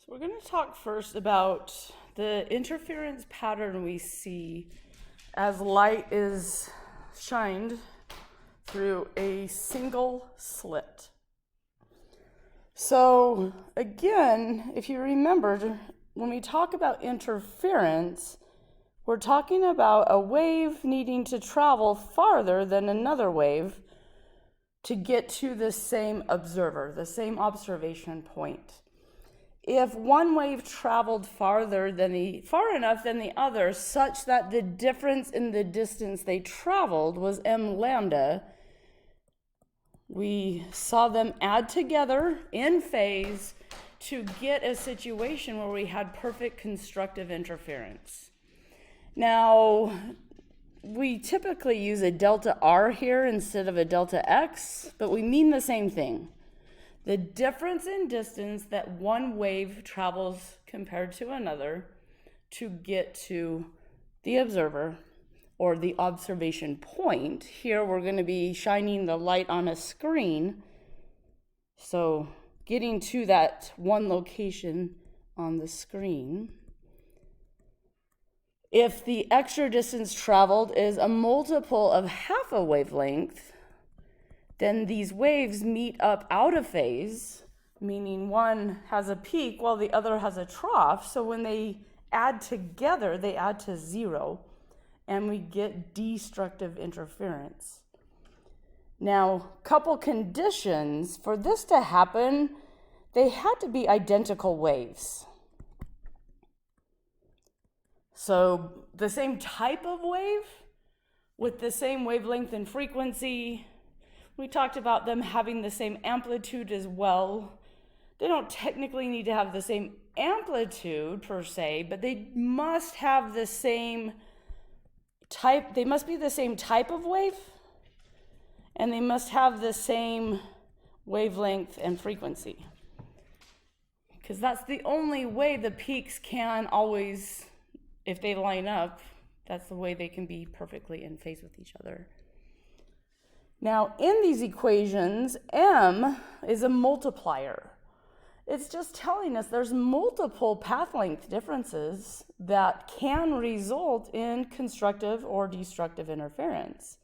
So we're going to talk first about the interference pattern we see as light is shined through a single slit. So again, if you remember, when we talk about interference, we're talking about a wave needing to travel farther than another wave to get to the same observer, the same observation point. If one wave traveled far enough than the other, such that the difference in the distance they traveled was m lambda, we saw them add together in phase to get a situation where we had perfect constructive interference. Now, we typically use a delta R here instead of a delta X, but we mean the same thing. The difference in distance that one wave travels compared to another to get to the observer or the observation point. Here we're going to be shining the light on a screen. So getting to that one location on the screen. If the extra distance traveled is a multiple of half a wavelength, then these waves meet up out of phase, meaning one has a peak while the other has a trough. So when they add together, they add to zero, and we get destructive interference. Now, couple conditions for this to happen, they had to be identical waves. So the same type of wave with the same wavelength and frequency. We talked about them having the same amplitude as well. They don't technically need to have the same amplitude per se, but they must have the same type. They must be the same type of wave, and they must have the same wavelength and frequency. Because that's the only way the peaks can always, if they line up, that's the way they can be perfectly in phase with each other. Now, in these equations, m is a multiplier. It's just telling us there's multiple path length differences that can result in constructive or destructive interference.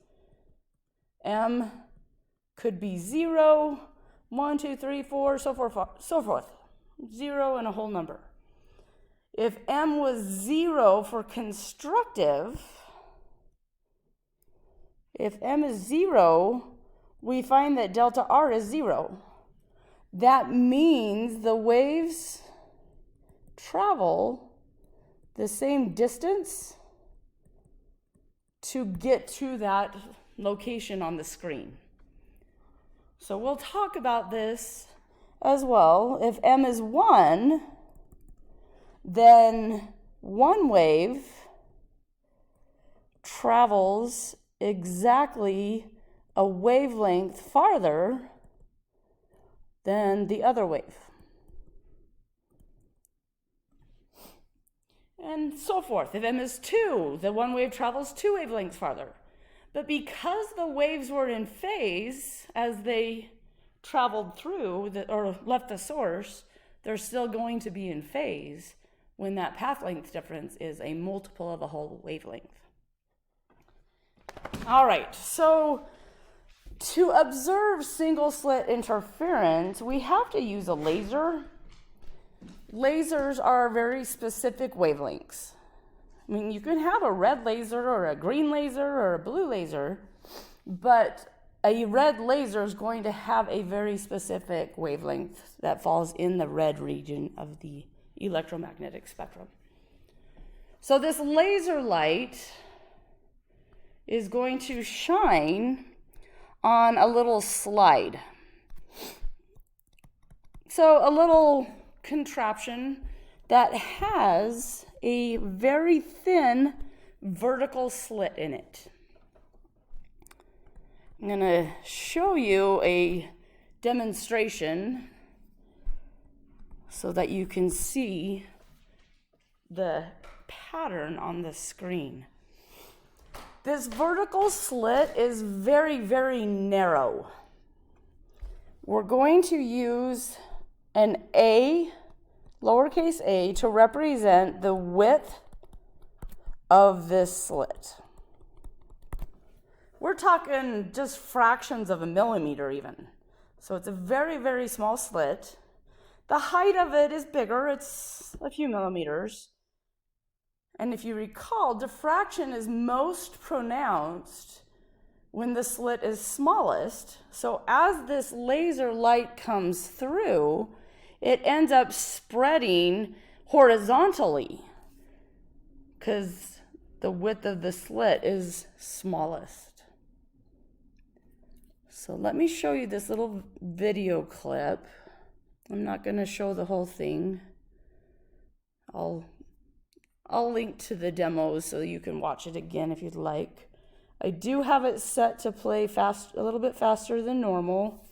M could be 0, 1, 2, 3, 4, so forth. 0 and a whole number. If m was 0 for constructive, if m is 0, we find that delta R is 0. That means the waves travel the same distance to get to that location on the screen. So we'll talk about this as well. If m is 1, then one wave travels exactly a wavelength farther than the other wave. And so forth. If m is 2, the one wave travels 2 wavelengths farther. But because the waves were in phase as they traveled through or left the source, they're still going to be in phase when that path length difference is a multiple of a whole wavelength. All right, so to observe single slit interference, we have to use a laser. Lasers are very specific wavelengths. I mean, you can have a red laser or a green laser or a blue laser, but a red laser is going to have a very specific wavelength that falls in the red region of the electromagnetic spectrum. So this laser light is going to shine on a little slide. So a little contraption that has a very thin vertical slit in it. I'm going to show you a demonstration so that you can see the pattern on the screen. This vertical slit is very, very narrow. We're going to use an A lowercase a, to represent the width of this slit. We're talking just fractions of a millimeter even. So it's a very, very small slit. The height of it is bigger, it's a few millimeters. And if you recall, diffraction is most pronounced when the slit is smallest. So as this laser light comes through, it ends up spreading horizontally because the width of the slit is smallest. So let me show you this little video clip. I'm not going to show the whole thing. I'll link to the demos so you can watch it again if you'd like. I do have it set to play fast, a little bit faster than normal.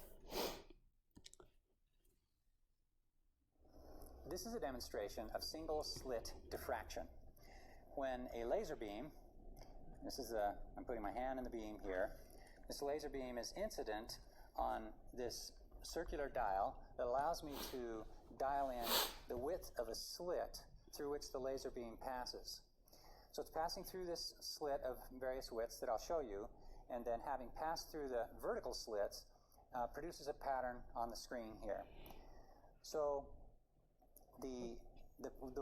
This is a demonstration of single slit diffraction. When a laser beam, I'm putting my hand in the beam here, this laser beam is incident on this circular dial that allows me to dial in the width of a slit through which the laser beam passes. So it's passing through this slit of various widths that I'll show you, and then having passed through the vertical slits, produces a pattern on the screen here. So the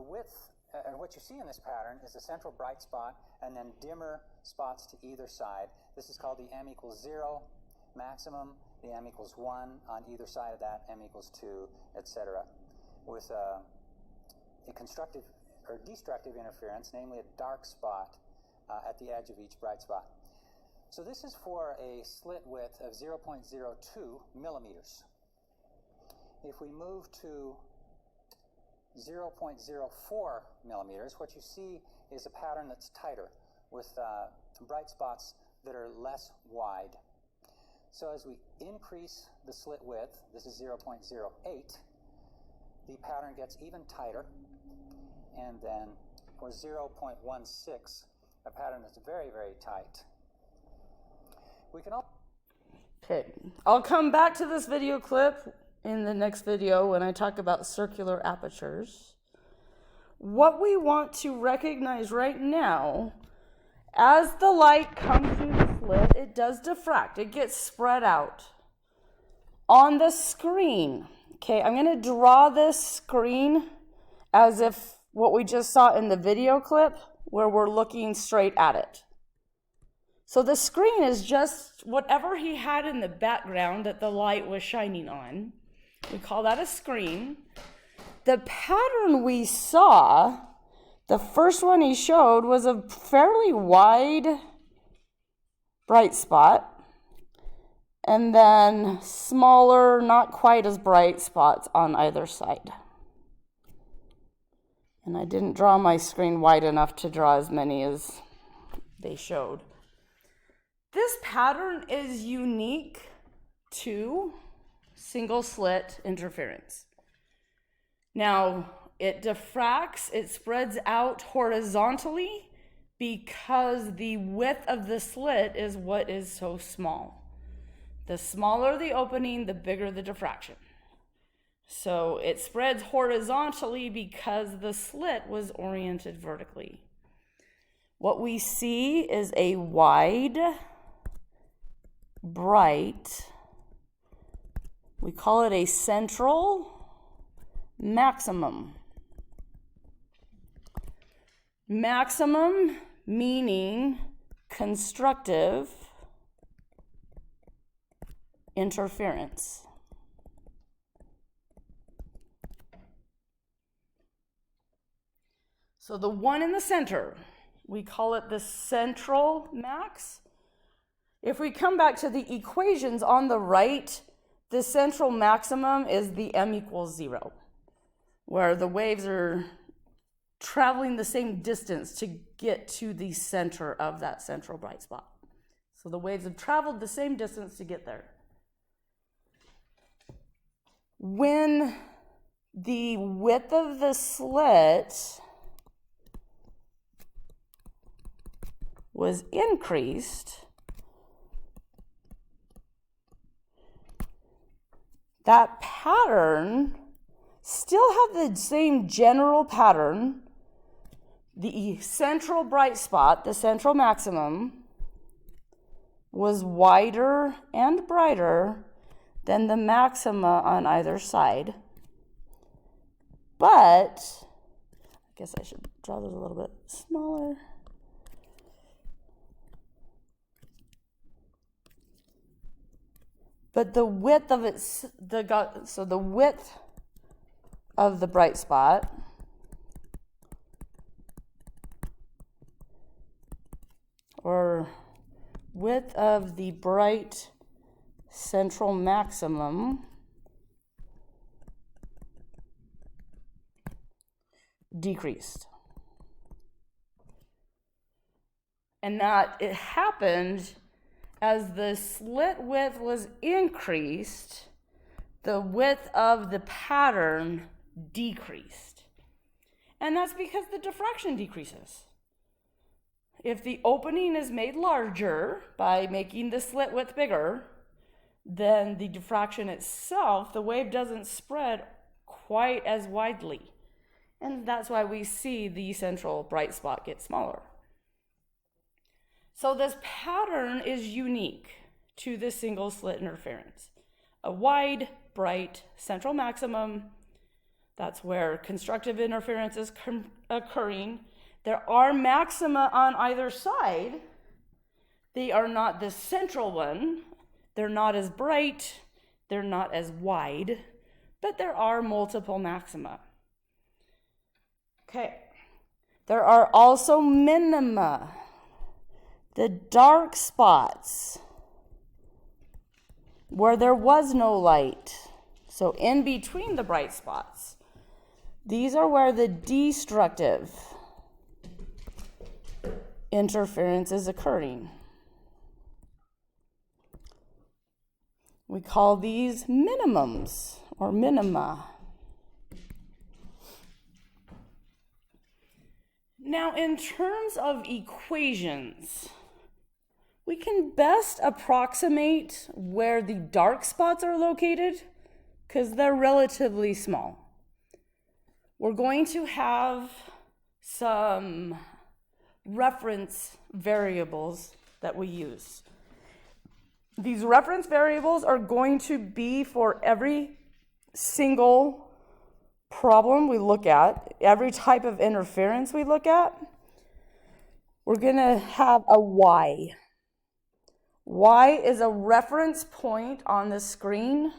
width, and what you see in this pattern is a central bright spot and then dimmer spots to either side. This is called the m equals 0 maximum, the m equals 1 on either side of that, m equals 2, etc. With a constructive or destructive interference, namely a dark spot at the edge of each bright spot. So this is for a slit width of 0.02 millimeters. If we move to 0.04 millimeters, what you see is a pattern that's tighter with bright spots that are less wide. So as we increase the slit width, this is 0.08, the pattern gets even tighter, and then for 0.16, a pattern that's very, very tight. We can all... Okay, I'll come back to this video clip in the next video when I talk about circular apertures. What we want to recognize right now, as the light comes through the slit, it does diffract. It gets spread out. On the screen, okay, I'm going to draw this screen as if what we just saw in the video clip, where we're looking straight at it. So the screen is just whatever he had in the background that the light was shining on. We call that a screen. The pattern we saw, the first one he showed, was a fairly wide bright spot, and then smaller, not quite as bright spots on either side. And I didn't draw my screen wide enough to draw as many as they showed. This pattern is unique to single slit interference. Now, it diffracts, it spreads out horizontally because the width of the slit is what is so small. The smaller the opening, the bigger the diffraction. So it spreads horizontally because the slit was oriented vertically. What we see is a wide, bright, we call it a central maximum. Maximum meaning constructive interference. So the one in the center, we call it the central max. If we come back to the equations on the right, the central maximum is the m equals 0, where the waves are traveling the same distance to get to the center of that central bright spot. So the waves have traveled the same distance to get there. When the width of the slit was increased, that pattern still have the same general pattern. The central bright spot, the central maximum, was wider and brighter than the maxima on either side. But, I guess I should draw those a little bit smaller. But the width of it, so the width of the bright spot or width of the bright central maximum decreased. And that it happened as the slit width was increased, the width of the pattern decreased. And that's because the diffraction decreases. If the opening is made larger by making the slit width bigger, then the diffraction itself, the wave doesn't spread quite as widely. And that's why we see the central bright spot get smaller. So this pattern is unique to the single slit interference. A wide, bright central maximum, that's where constructive interference is occurring. There are maxima on either side. They are not the central one. They're not as bright. They're not as wide, but there are multiple maxima. Okay. There are also minima. The dark spots where there was no light. So in between the bright spots. These are where the destructive interference is occurring. We call these minimums or minima. Now, in terms of equations, we can best approximate where the dark spots are located because they're relatively small. We're going to have some reference variables that we use. These reference variables are going to be for every single problem we look at, every type of interference we look at. We're going to have a Y. Y is a reference point on the screen.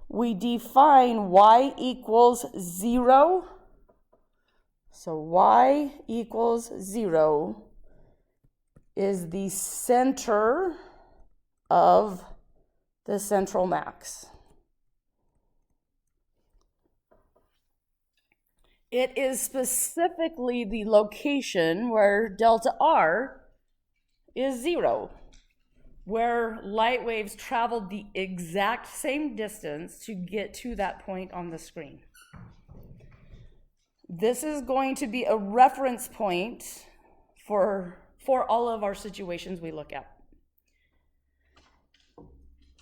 We define Y equals 0. So Y equals 0 is the center of the central max. It is specifically the location where delta R is 0, where light waves traveled the exact same distance to get to that point on the screen. This is going to be a reference point for all of our situations we look at.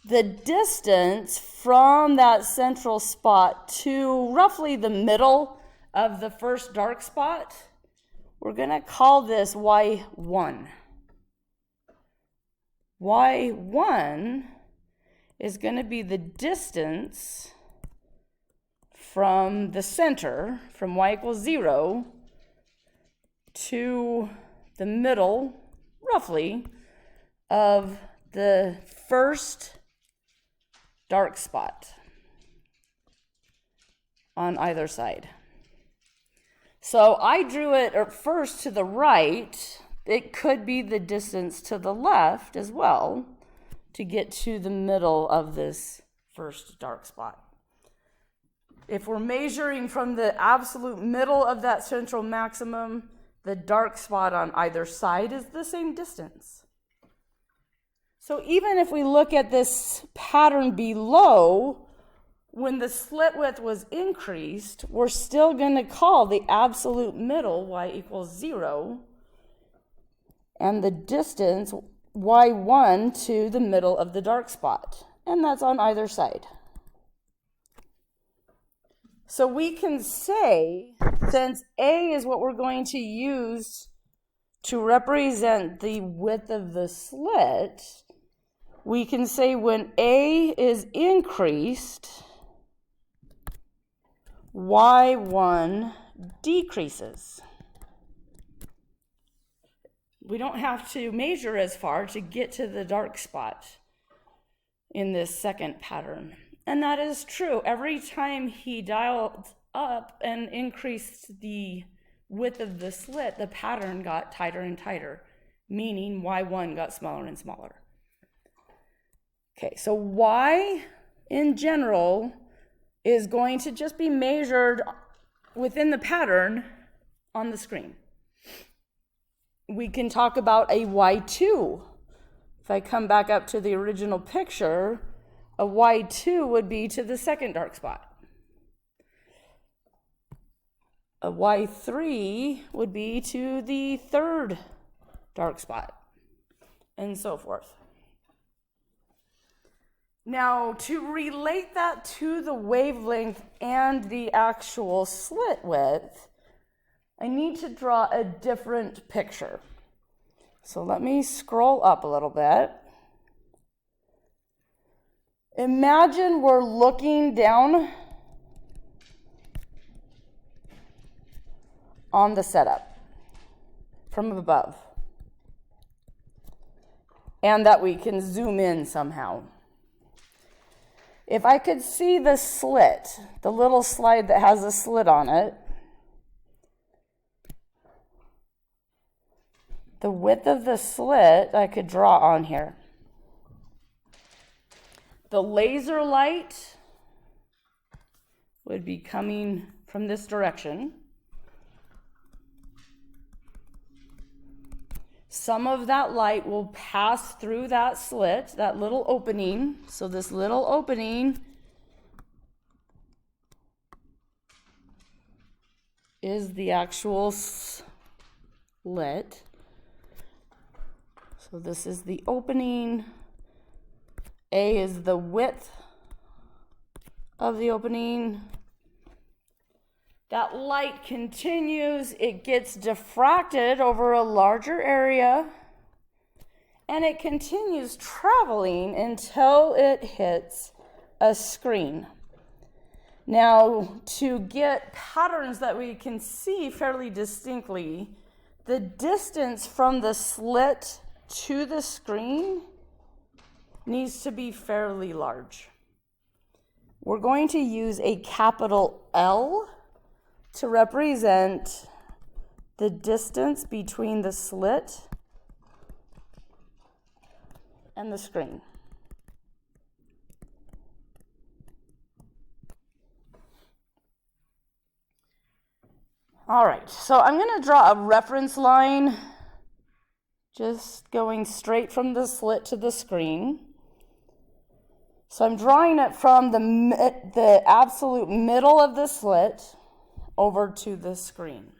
The distance from that central spot to roughly the middle of the first dark spot, we're going to call this Y1. Y1 is going to be the distance from the center, from Y equals 0, to the middle, roughly, of the first dark spot on either side. So I drew it at first to the right. It could be the distance to the left as well to get to the middle of this first dark spot. If we're measuring from the absolute middle of that central maximum, the dark spot on either side is the same distance. So even if we look at this pattern below, when the slit width was increased, we're still going to call the absolute middle Y equals 0, and the distance Y1 to the middle of the dark spot, and that's on either side. So we can say, since A is what we're going to use to represent the width of the slit, we can say when A is increased, Y1 decreases. We don't have to measure as far to get to the dark spot in this second pattern. And that is true. Every time he dialed up and increased the width of the slit, the pattern got tighter and tighter, meaning Y1 got smaller and smaller. Okay, so Y in general is going to just be measured within the pattern on the screen. We can talk about a Y2. If I come back up to the original picture, a Y2 would be to the second dark spot. A Y3 would be to the third dark spot, and so forth. Now, to relate that to the wavelength and the actual slit width, I need to draw a different picture. So let me scroll up a little bit. Imagine we're looking down on the setup from above, and that we can zoom in somehow. If I could see the slit, the little slide that has a slit on it, the width of the slit I could draw on here. The laser light would be coming from this direction. Some of that light will pass through that slit, that little opening. So this little opening is the actual slit. So this is the opening. A is the width of the opening. That light continues, it gets diffracted over a larger area, and it continues traveling until it hits a screen. Now, to get patterns that we can see fairly distinctly, the distance from the slit to the screen needs to be fairly large. We're going to use a capital L to represent the distance between the slit and the screen. All right, so I'm going to draw a reference line just going straight from the slit to the screen. So I'm drawing it from the absolute middle of the slit over to the screen.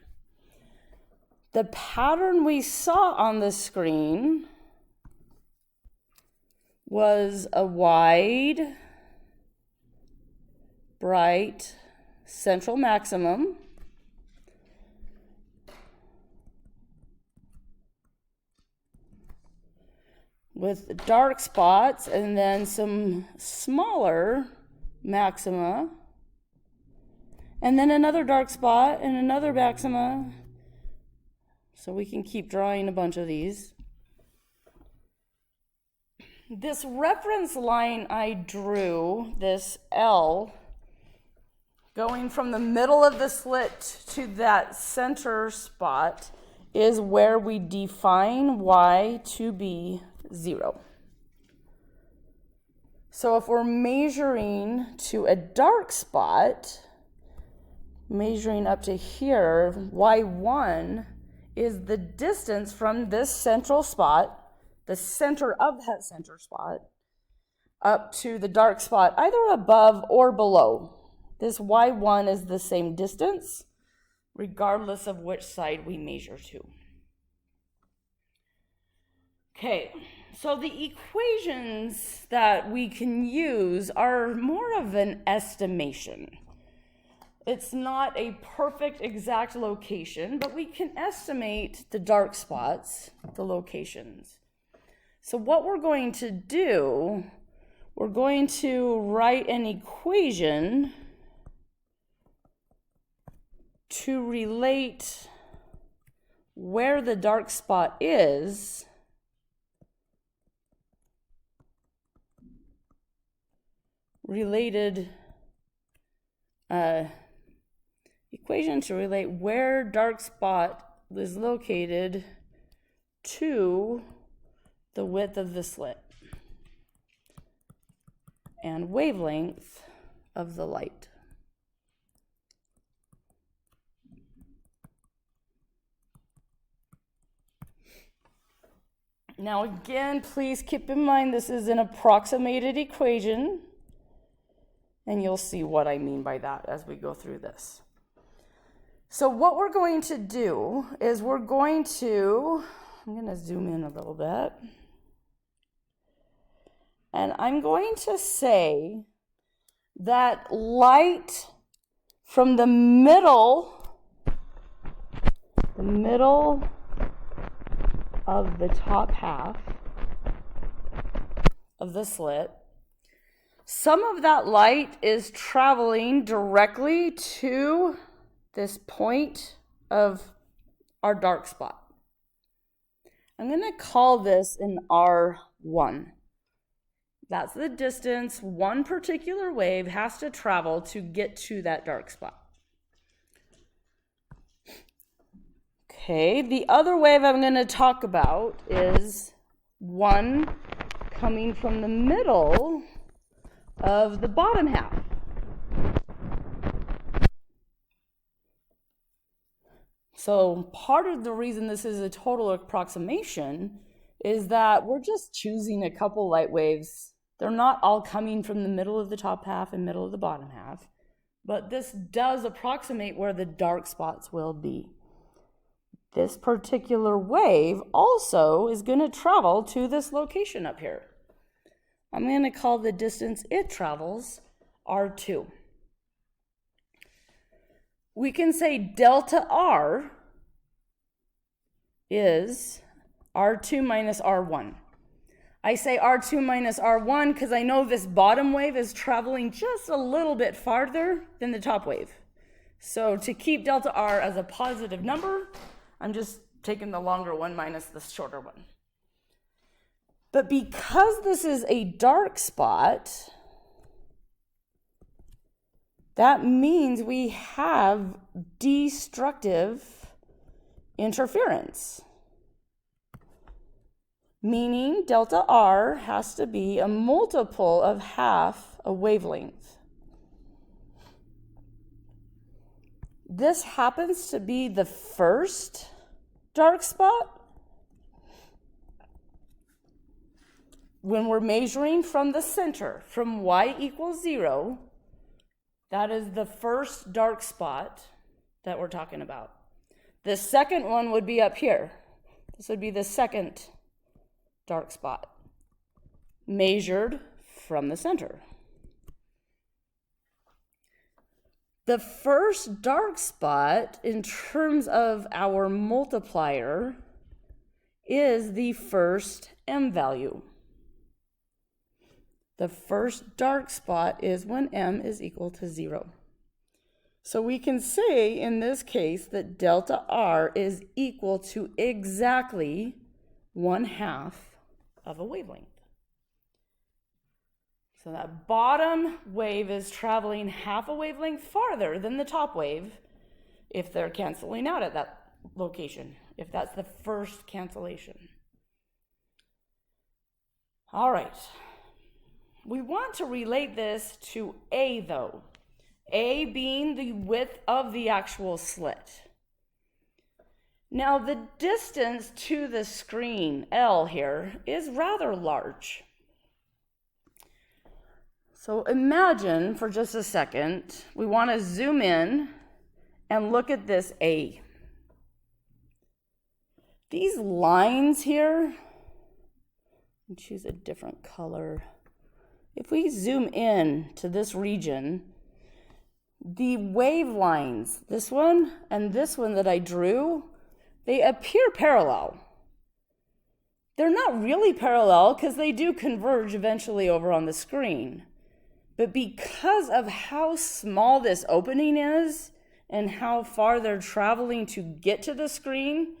The pattern we saw on the screen was a wide, bright central maximum with dark spots and then some smaller maxima, and then another dark spot and another maxima. So we can keep drawing a bunch of these. This reference line I drew, this L, going from the middle of the slit to that center spot, is where we define Y to be 0. So if we're measuring to a dark spot, measuring up to here, Y1 is the distance from this central spot, the center of that center spot, up to the dark spot, either above or below. This Y1 is the same distance, regardless of which side we measure to. Okay, so the equations that we can use are more of an estimation. It's not a perfect exact location, but we can estimate the dark spots, the locations. So what we're going to do, we're going to write an equation to relate where the dark spot is equation to relate where dark spot is located to the width of the slit and wavelength of the light. Now again, please keep in mind this is an approximated equation, and you'll see what I mean by that as we go through this. So what we're going to do is I'm going to zoom in a little bit, and I'm going to say that light from the middle of the top half of the slit, some of that light is traveling directly to this point of our dark spot. I'm going to call this an R1. That's the distance one particular wave has to travel to get to that dark spot. Okay, the other wave I'm going to talk about is one coming from the middle of the bottom half. So part of the reason this is a total approximation is that we're just choosing a couple light waves. They're not all coming from the middle of the top half and middle of the bottom half, but this does approximate where the dark spots will be. This particular wave also is going to travel to this location up here. I'm going to call the distance it travels R2. We can say delta R is R2 minus R1. I say R2 minus R1 because I know this bottom wave is traveling just a little bit farther than the top wave. So to keep delta R as a positive number, I'm just taking the longer one minus the shorter one. But because this is a dark spot, that means we have destructive interference, meaning delta R has to be a multiple of half a wavelength. This happens to be the first dark spot. When we're measuring from the center, from y equals 0, that is the first dark spot that we're talking about. The second one would be up here. This would be the second dark spot, measured from the center. The first dark spot, in terms of our multiplier, is the first m value. The first dark spot is when m is equal to 0. So we can say in this case that delta R is equal to exactly 1/2 of a wavelength. So that bottom wave is traveling half a wavelength farther than the top wave if they're canceling out at that location, if that's the first cancellation. All right. We want to relate this to A though. A being the width of the actual slit. Now the distance to the screen, L here, is rather large. So imagine for just a second, we want to zoom in and look at this A. These lines here, and choose a different color. If we zoom in to this region, the wave lines, this one and this one that I drew, they appear parallel. They're not really parallel because they do converge eventually over on the screen. But because of how small this opening is and how far they're traveling to get to the screen,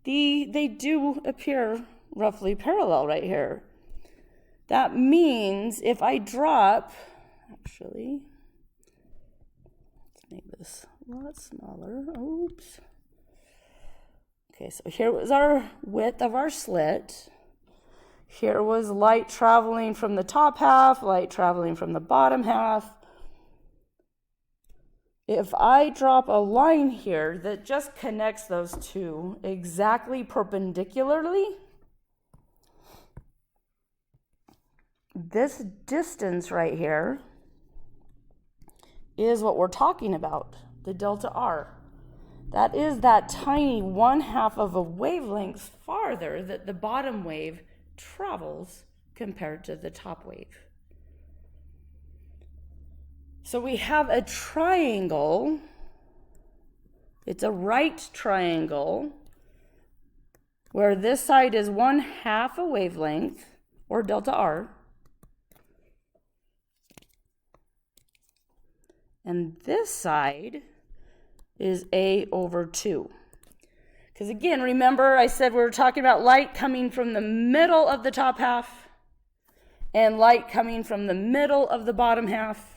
they do appear roughly parallel right here. That means if I drop, actually, let's make this a lot smaller. Oops. Okay, so here was our width of our slit. Here was light traveling from the top half, light traveling from the bottom half. If I drop a line here that just connects those two exactly perpendicularly, this distance right here is what we're talking about, the delta R. That is that tiny 1/2 of a wavelength farther that the bottom wave travels compared to the top wave. So we have a triangle. It's a right triangle where this side is 1/2 a wavelength, or delta R, and this side is A over 2. Because again, remember I said we were talking about light coming from the middle of the top half and light coming from the middle of the bottom half.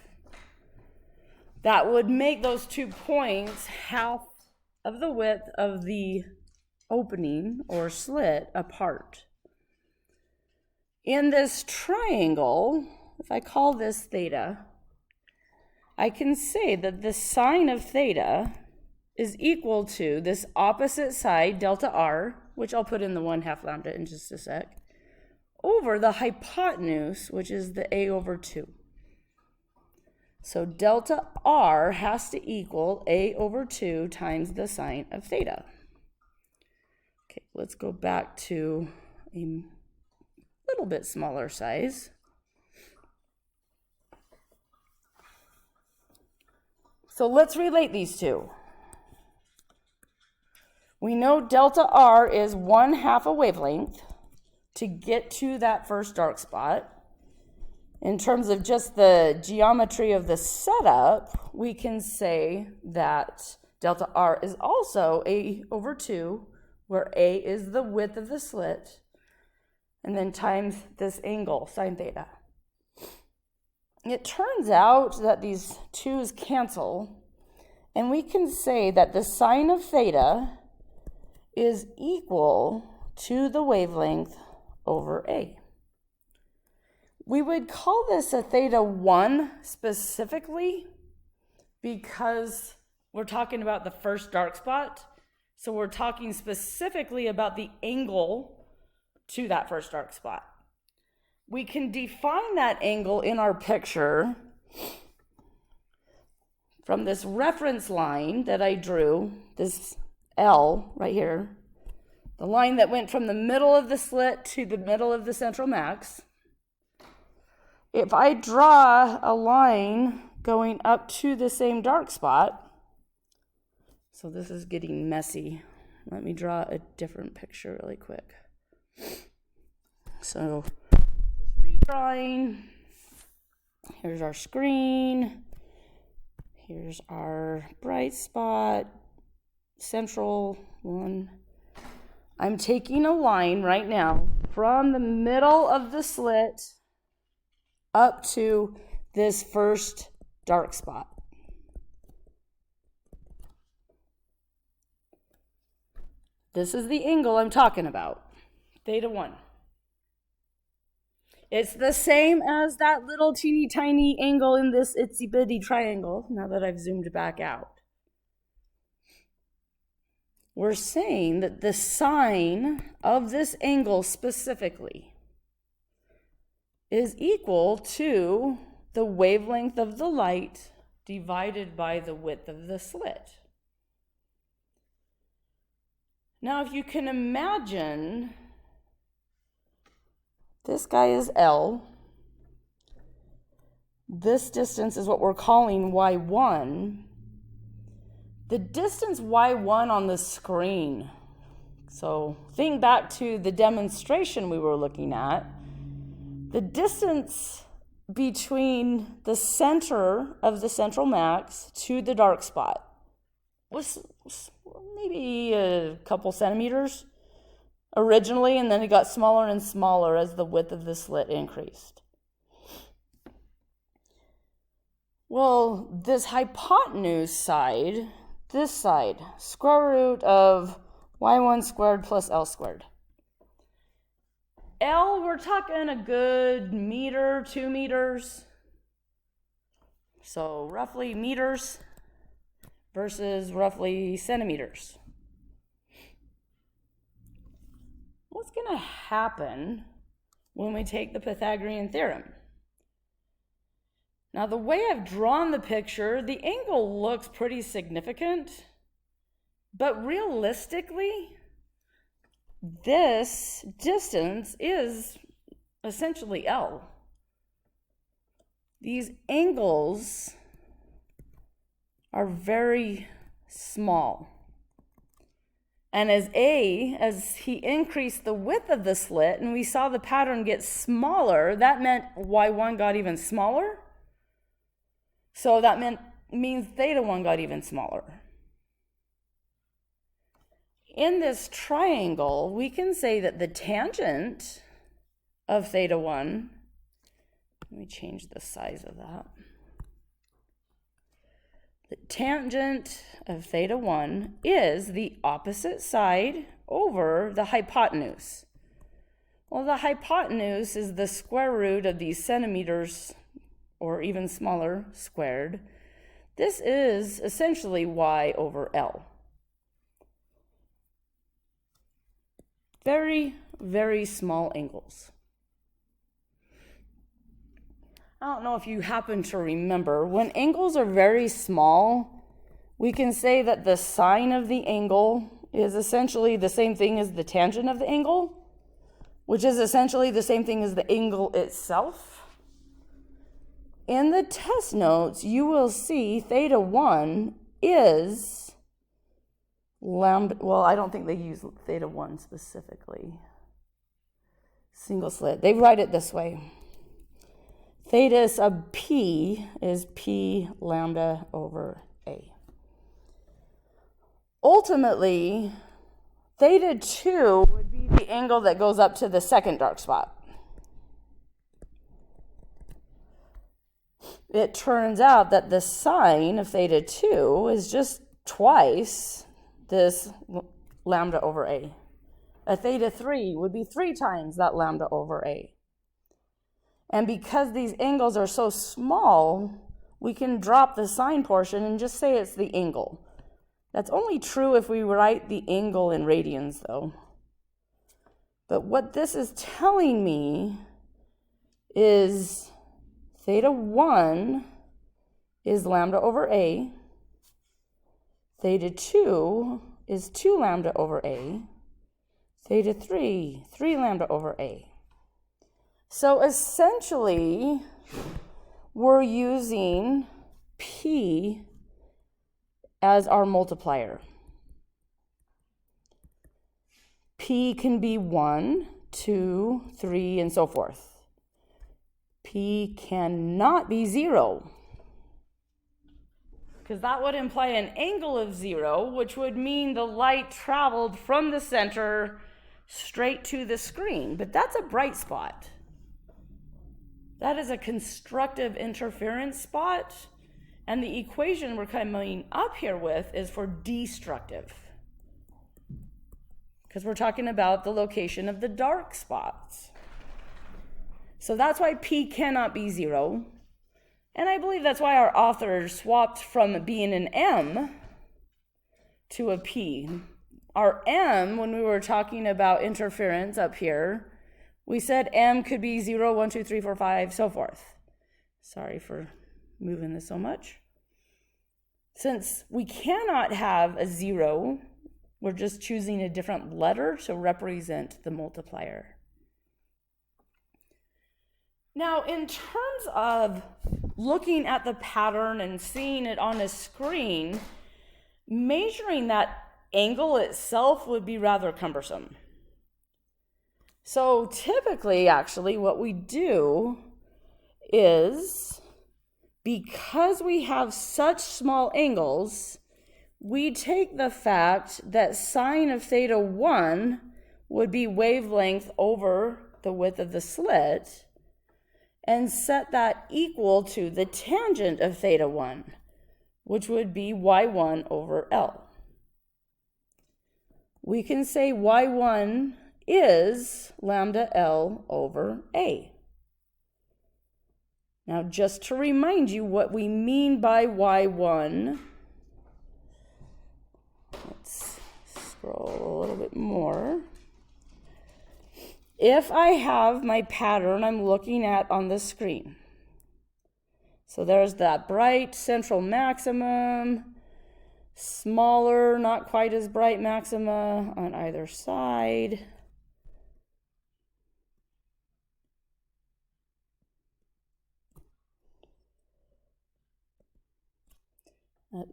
That would make those 2 points half of the width of the opening or slit apart. In this triangle, if I call this theta, I can say that the sine of theta is equal to this opposite side, delta R, which I'll put in the 1/2 lambda in just a sec, over the hypotenuse, which is the A over 2. So delta R has to equal A over 2 times the sine of theta. Okay, let's go back to a little bit smaller size. So let's relate these two. We know delta R is 1/2 a wavelength to get to that first dark spot. In terms of just the geometry of the setup, we can say that delta R is also A over 2, where A is the width of the slit, and then times this angle, sine theta. It turns out that these 2's cancel, and we can say that the sine of theta is equal to the wavelength over A. We would call this a theta 1 specifically because we're talking about the first dark spot. So we're talking specifically about the angle to that first dark spot. We can define that angle in our picture from this reference line that I drew, this L right here, the line that went from the middle of the slit to the middle of the central max. If I draw a line going up to the same dark spot, so this is getting messy. Let me draw a different picture really quick. So, redrawing. Here's our screen. Here's our bright spot, central one. I'm taking a line right now from the middle of the slit up to this first dark spot. This is the angle I'm talking about, theta 1. It's the same as that little teeny tiny angle in this itsy bitty triangle, now that I've zoomed back out. We're saying that the sine of this angle specifically is equal to the wavelength of the light divided by the width of the slit. Now, if you can imagine, this guy is L. This distance is what we're calling y1. The distance y1 on the screen. So think back to the demonstration we were looking at. The distance between the center of the central max to the dark spot was maybe a couple centimeters originally, and then it got smaller and smaller as the width of the slit increased. Well, this hypotenuse side, this side, square root of y1 squared plus L squared. L, we're talking a good meter, 2 meters. So roughly meters versus roughly centimeters. What's going to happen when we take the Pythagorean theorem? Now, the way I've drawn the picture, the angle looks pretty significant, but realistically, this distance is essentially L. These angles are very small. And as he increased the width of the slit and we saw the pattern get smaller, that meant y1 got even smaller. So that means theta 1 got even smaller. In this triangle, we can say that the tangent of theta 1, let me change the size of that. The tangent of theta 1 is the opposite side over the hypotenuse. Well, the hypotenuse is the square root of these centimeters, or even smaller, squared. This is essentially y over L. Very, very small angles. I don't know if you happen to remember, when angles are very small, we can say that the sine of the angle is essentially the same thing as the tangent of the angle, which is essentially the same thing as the angle itself. In the test notes, you will see theta 1 is lambda, well, I don't think they use theta 1 specifically. Single slit. They write it this way. Theta sub p is p lambda over a. Ultimately, theta 2 would be the angle that goes up to the second dark spot. It turns out that the sine of theta 2 is just twice this lambda over a. A theta 3 would be 3 times that lambda over a. And because these angles are so small, we can drop the sine portion and just say it's the angle. That's only true if we write the angle in radians, though. But what this is telling me is theta 1 is lambda over a. Theta 2 is 2 lambda over a. Theta 3, 3 lambda over a. So essentially, we're using p as our multiplier. P can be 1, 2, 3, and so forth. P cannot be 0, because that would imply an angle of 0, which would mean the light traveled from the center straight to the screen. But that's a bright spot. That is a constructive interference spot, and the equation we're coming up here with is for destructive, because we're talking about the location of the dark spots. So that's why P cannot be 0, and I believe that's why our author swapped from being an M to a P. Our M, when we were talking about interference up here, we said M could be 0, 1, 2, 3, 4, 5, so forth. Sorry for moving this so much. Since we cannot have a 0, we're just choosing a different letter to represent the multiplier. Now, in terms of looking at the pattern and seeing it on a screen, measuring that angle itself would be rather cumbersome. So typically, actually, what we do is, because we have such small angles, we take the fact that sine of theta 1 would be wavelength over the width of the slit and set that equal to the tangent of theta 1, which would be y1 over L. We can say y1 is lambda L over A. Now, just to remind you what we mean by y1, let's scroll a little bit more. If I have my pattern I'm looking at on the screen, so there's that bright central maximum, smaller, not quite as bright maxima on either side.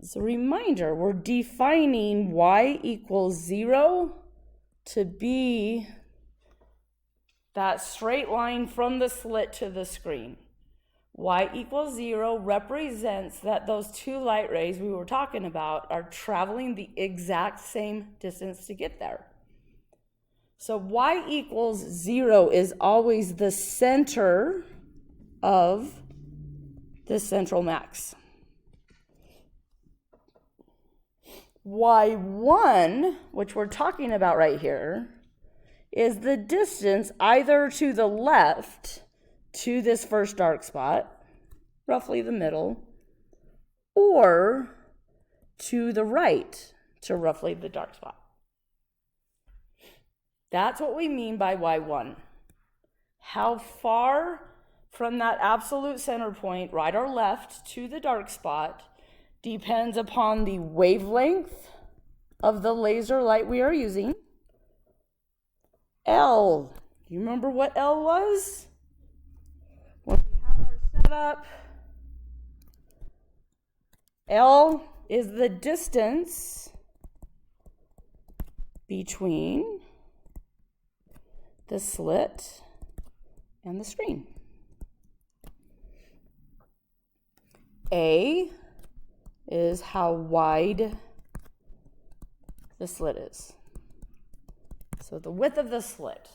As a reminder, we're defining y equals 0 to be that straight line from the slit to the screen. Y equals 0 represents that those two light rays we were talking about are traveling the exact same distance to get there. So y equals 0 is always the center of the central max. Y1, which we're talking about right here, is the distance either to the left to this first dark spot, roughly the middle, or to the right to roughly the dark spot. That's what we mean by y1. How far from that absolute center point, right or left, to the dark spot depends upon the wavelength of the laser light we are using. L, you remember what L was? When we have our setup, L is the distance between the slit and the screen. A is how wide the slit is. So the width of the slit.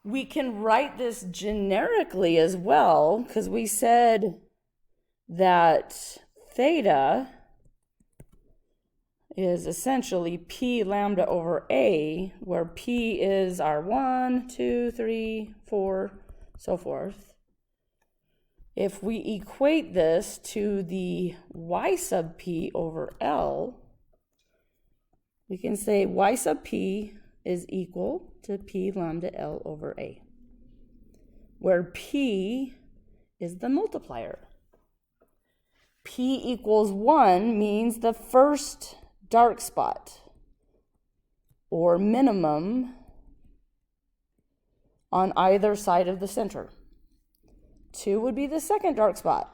We can write this generically as well, because we said that theta is essentially P lambda over A, where P is our 1, 2, 3, 4, so forth. If we equate this to the y sub P over L, we can say y sub P is equal to P lambda L over A, where P is the multiplier. P equals 1 means the first dark spot, or minimum, on either side of the center. 2 would be the second dark spot.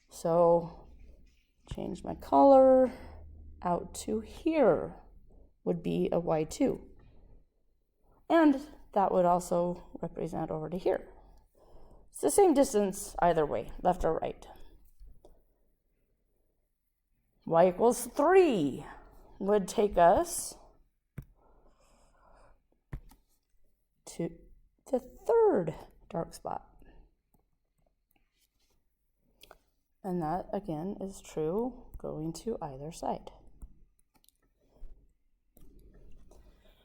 So change my color out to here would be a y2. And that would also represent over to here. It's the same distance either way, left or right. Y equals 3 would take us to the third dark spot. And that, again, is true going to either side.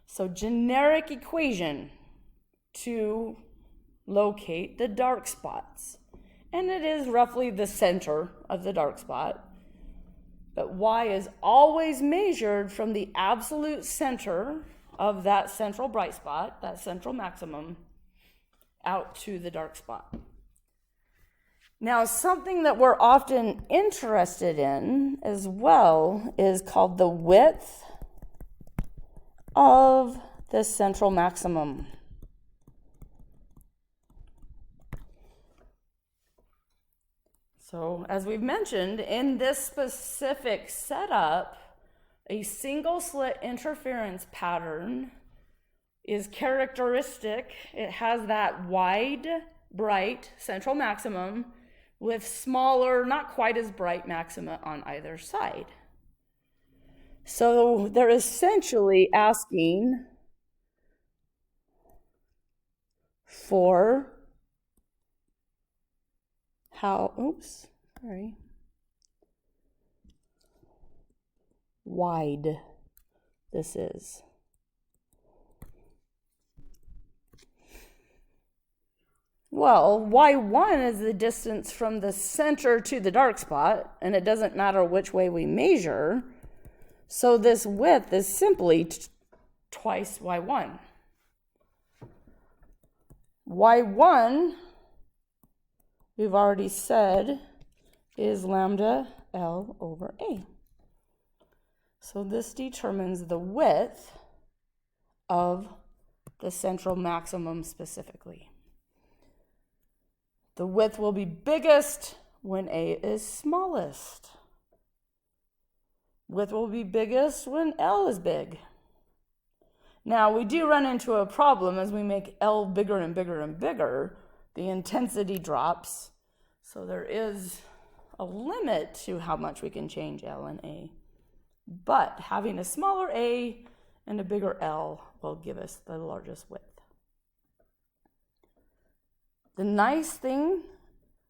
So generic equation to locate the dark spots. And it is roughly the center of the dark spot. But y is always measured from the absolute center of that central bright spot, that central maximum, out to the dark spot. Now, something that we're often interested in as well is called the width of this central maximum. So as we've mentioned, in this specific setup, a single slit interference pattern is characteristic. It has that wide, bright central maximum with smaller, not quite as bright maxima on either side. So they're essentially asking for wide this is. Well, y1 is the distance from the center to the dark spot, and it doesn't matter which way we measure. So this width is simply twice y1. y1, we've already said, is lambda L over A. So this determines the width of the central maximum specifically. The width will be biggest when A is smallest. Width will be biggest when L is big. Now, we do run into a problem as we make L bigger and bigger and bigger. The intensity drops. So there is a limit to how much we can change L and A. But having a smaller A and a bigger L will give us the largest width. The nice thing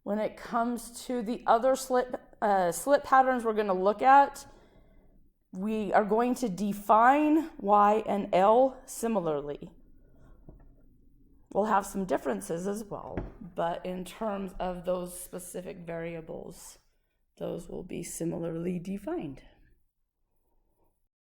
when it comes to the other slit patterns we're going to look at, we are going to define Y and L similarly. We'll have some differences as well, but in terms of those specific variables, those will be similarly defined.